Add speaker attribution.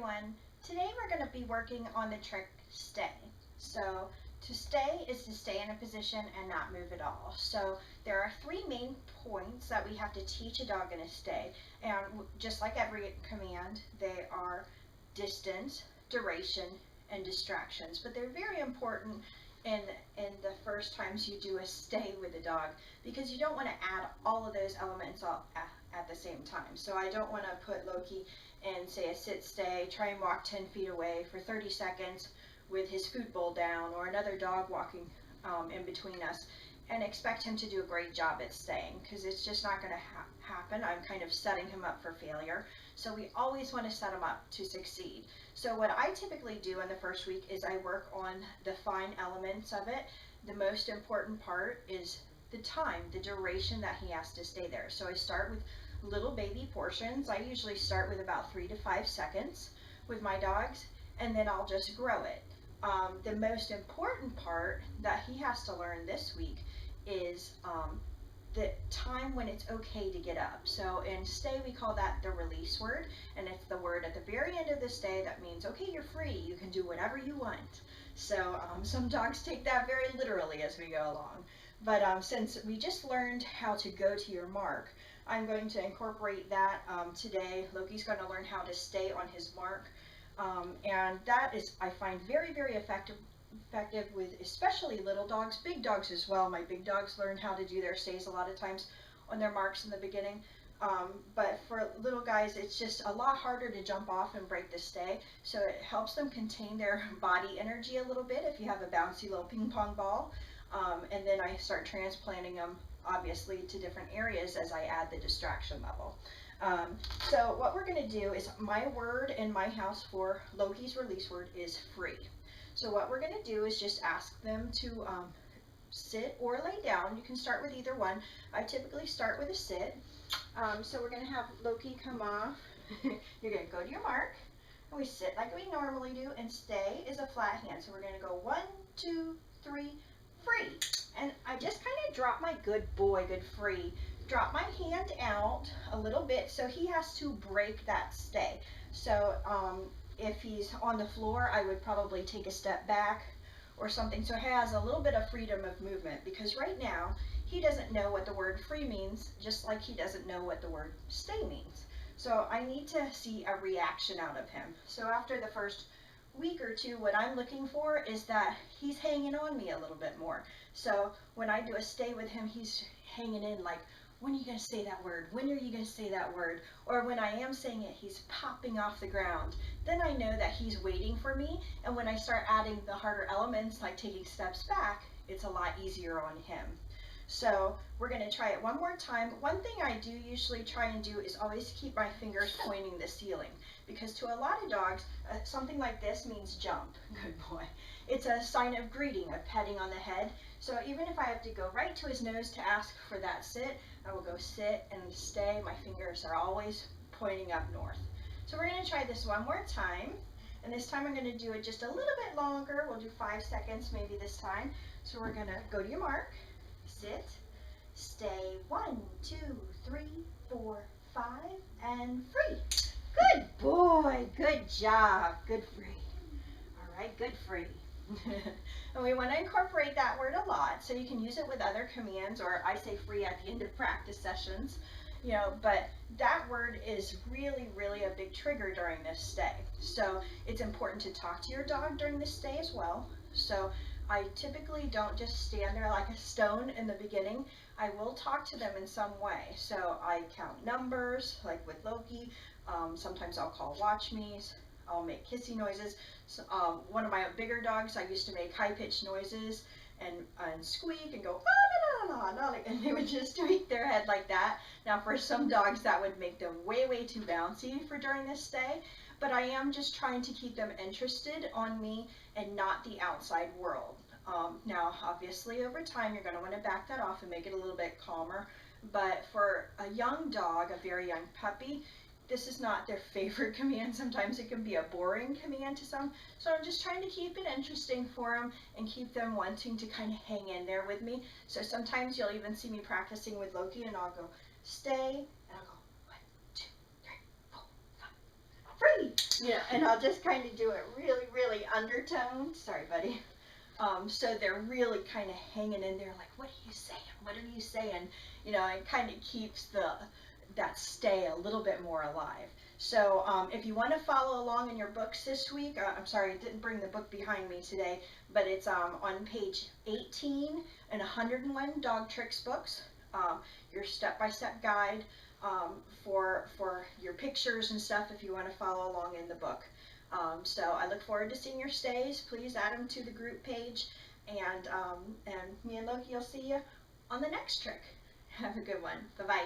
Speaker 1: everyone. Today we're going to be working on the trick stay. So to stay is to stay in a position and not move at all. So there are three main points that we have to teach a dog in a stay. And just like every command, they are distance, duration, and distractions. But they're very important in the first times you do a stay with a dog, because you don't want to add all of those elements all at the same time. So I don't want to put Loki in, say, a sit stay, try and walk 10 feet away for 30 seconds with his food bowl down, or another dog walking in between us, and expect him to do a great job at staying, because it's just not going to happen. I'm kind of setting him up for failure. So we always want to set him up to succeed. So what I typically do in the first week is I work on the fine elements of it. The most important part is the time, the duration that he has to stay there. So I start with little baby portions. I usually start with about 3 to 5 seconds with my dogs, and then I'll just grow it. The most important part that he has to learn this week is the time when it's okay to get up. So in stay, we call that the release word, and it's the word at the very end of the stay that means, okay, you're free, you can do whatever you want. So some dogs take that very literally as we go along. But since we just learned how to go to your mark, I'm going to incorporate that today. Loki's going to learn how to stay on his mark. And that is, I find, very, very effective with especially little dogs, big dogs as well. My big dogs learn how to do their stays a lot of times on their marks in the beginning. But for little guys, it's just a lot harder to jump off and break the stay. So it helps them contain their body energy a little bit if you have a bouncy little ping pong ball. And then I start transplanting them, obviously, to different areas as I add the distraction level. So what we're going to do is, my word in my house for Loki's release word is free. So what we're going to do is just ask them to sit or lay down. You can start with either one. I typically start with a sit. So we're going to have Loki come off. You're going to go to your mark, and we sit like we normally do, and stay is a flat hand. So we're going to go 1, 2, 3, free. And I just kind of drop my good boy, good free. Drop my hand out a little bit, so he has to break that stay. So if he's on the floor, I would probably take a step back or something, so he has a little bit of freedom of movement, because right now he doesn't know what the word free means, just like he doesn't know what the word stay means. So I need to see a reaction out of him. So after the first week or two, what I'm looking for is that he's hanging on me a little bit more. So when I do a stay with him, he's hanging in like, when are you going to say that word? When are you going to say that word? Or when I am saying it, he's popping off the ground. Then I know that he's waiting for me. And when I start adding the harder elements, like taking steps back, it's a lot easier on him. So we're going to try it one more time. One thing I do usually try and do is always keep my fingers pointing the ceiling, because to a lot of dogs, something like this means jump. Good boy. It's a sign of greeting, of petting on the head. So even if I have to go right to his nose to ask for that sit, I will go sit and stay. My fingers are always pointing up north. So we're going to try this one more time. And this time I'm going to do it just a little bit longer. We'll do 5 seconds maybe this time. So we're going to go to your mark, sit, stay, 1, 2, 3, 4, 5, and free. Good boy, good job, good free. All right, good free. And we want to incorporate that word a lot, so you can use it with other commands, or I say free at the end of practice sessions, you know, but that word is really, really a big trigger during this stay. So it's important to talk to your dog during this stay as well. So I typically don't just stand there like a stone in the beginning. I will talk to them in some way. So I count numbers, like with Loki. Sometimes I'll call watch me's. I'll make kissy noises. So, one of my bigger dogs, I used to make high-pitched noises and squeak and go, la, la, la, la, and they would just tweak their head like that. Now for some dogs, that would make them way, way too bouncy for during this stay. But I am just trying to keep them interested on me and not the outside world. Now, obviously, over time, you're going to want to back that off and make it a little bit calmer. But for a young dog, a very young puppy, this is not their favorite command. Sometimes it can be a boring command to some. So I'm just trying to keep it interesting for them and keep them wanting to kind of hang in there with me. So sometimes you'll even see me practicing with Loki, and I'll go stay, and I'll go 1, 2, 3, 4, 5, free. You know, and I'll just kind of do it really, really undertoned. Sorry, buddy. So they're really kind of hanging in there, like, what are you saying? What are you saying? You know, it kind of keeps that stay a little bit more alive. So if you want to follow along in your books this week, I'm sorry, I didn't bring the book behind me today, but it's on page 18 in 101 Dog Tricks books. Your step-by-step guide for your pictures and stuff if you want to follow along in the book. So I look forward to seeing your stays. Please add them to the group page, and me and Loki will see you on the next trick. Have a good one. Bye-bye.